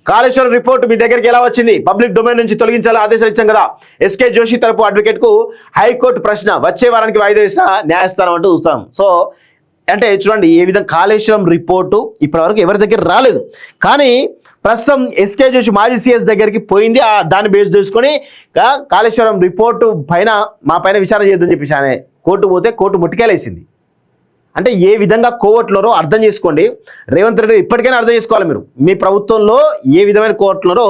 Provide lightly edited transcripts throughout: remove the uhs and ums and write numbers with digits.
Kaleshwaram report మీ దగ్గరికి ఎలా వచ్చింది? పబ్లిక్ డొమైన్ నుంచి తొలగించాలని ఆదేశాలు ఇచ్చాం కదా. ఎస్కే జోషి తరపు అడ్వకేట్ కు హైకోర్టు ప్రశ్న, వచ్చే వారానికి వాయిదా వేసిన న్యాయస్థానం అంటూ చూస్తాం. సో అంటే చూడండి ఏ విధంగా కాళేశ్వరం రిపోర్టు ఇప్పటివరకు ఎవరి దగ్గర రాలేదు, కానీ ప్రస్తుతం ఎస్కే జోషి మాజీ సిఎస్ దగ్గరికి పోయింది. దాన్ని బేస్ చేసుకొని కాళేశ్వరం రిపోర్టు పైన మా పైన విచారణ చేద్దని చెప్పేసి ఆయన కోర్టు పోతే కోర్టు ముట్టికేలేసింది. అంటే ఏ విధంగా కోర్టులో అర్థం చేసుకోండి. రేవంత్ రెడ్డి ఇప్పటికైనా అర్థం చేసుకోవాలి. మీరు మీ ప్రభుత్వంలో ఏ విధమైన కోర్టులో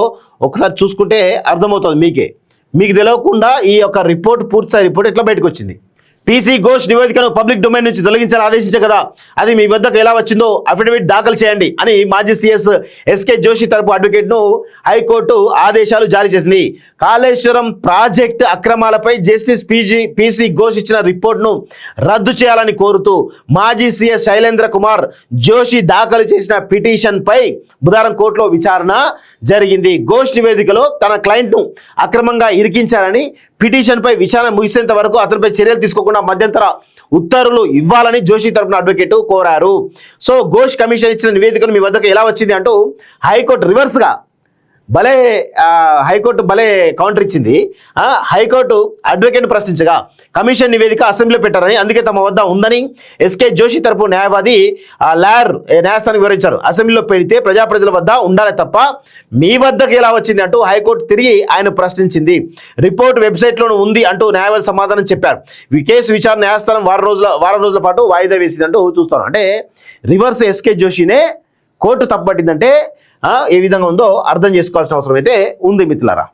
ఒకసారి చూసుకుంటే అర్థమవుతుంది మీకే. మీకు తెలియకుండా ఈ యొక్క రిపోర్ట్ పూర్తిస్థాయి రిపోర్ట్ ఎట్లా బయటకు వచ్చింది? పీసీ ఘోష్ నివేదికను పబ్లిక్ డొమైన్ నుంచి తొలగించాలని ఆదేశించే కదా, అది మీ వద్దకు ఎలా వచ్చిందో అఫిడవిట్ దాఖలు చేయండి అని మాజీ సీఎస్ ఎస్కే జోషి తరపు అడ్వకేట్ను హైకోర్టు ఆదేశాలు జారీ చేసింది. కాళేశ్వరం ప్రాజెక్టు అక్రమాలపై జస్టిస్ పీసీ ఘోష్ ఇచ్చిన రిపోర్ట్ను రద్దు చేయాలని కోరుతూ మాజీ సీఎస్ శైలేంద్ర కుమార్ జోషి దాఖలు చేసిన పిటిషన్ పై బుధవారం కోర్టులో విచారణ జరిగింది. ఘోష్ నివేదికలో తన క్లయింట్ను అక్రమంగా ఇరికించారని, పిటిషన్ పై విచారణ ముగిసేంత వరకు అతనిపై చర్యలు తీసుకోకుండా మధ్యంతర ఉత్తర్వులు ఇవ్వాలని జోషి తరపున అడ్వకేట్ కోరారు. సో ఘోష్ కమిషన్ ఇచ్చిన నివేదికను మీ వద్దకు ఎలా వచ్చింది అంటూ హైకోర్టు రివర్స్గా హైకోర్టు కౌంటర్ ఇచ్చింది. హైకోర్టు అడ్వకేట్ను ప్రశ్నించగా కమిషన్ నివేదిక అసెంబ్లీలో పెట్టారని, అందుకే తమ వద్ద ఉందని ఎస్కే జోషి తరపు న్యాయవాది లాయర్ న్యాయస్థానం వివరించారు. అసెంబ్లీలో పెడితే ప్రజల వద్ద ఉండాలి తప్ప మీ వద్దకు ఎలా వచ్చింది అంటూ హైకోర్టు తిరిగి ఆయన ప్రశ్నించింది. రిపోర్ట్ వెబ్సైట్లోనూ ఉంది అంటూ న్యాయవాది సమాధానం చెప్పారు. ఈ కేసు విచారణ న్యాయస్థానం వారం రోజుల పాటు వాయిదా వేసిందంటూ చూస్తాను. అంటే రివర్స్ ఎస్కే జోషినే కోర్టు తప్పుపట్టిందంటే ఏ విధంగా ఉందో అర్థం చేసుకోవాల్సిన అవసరం అయితే ఉంది మిత్రులారా.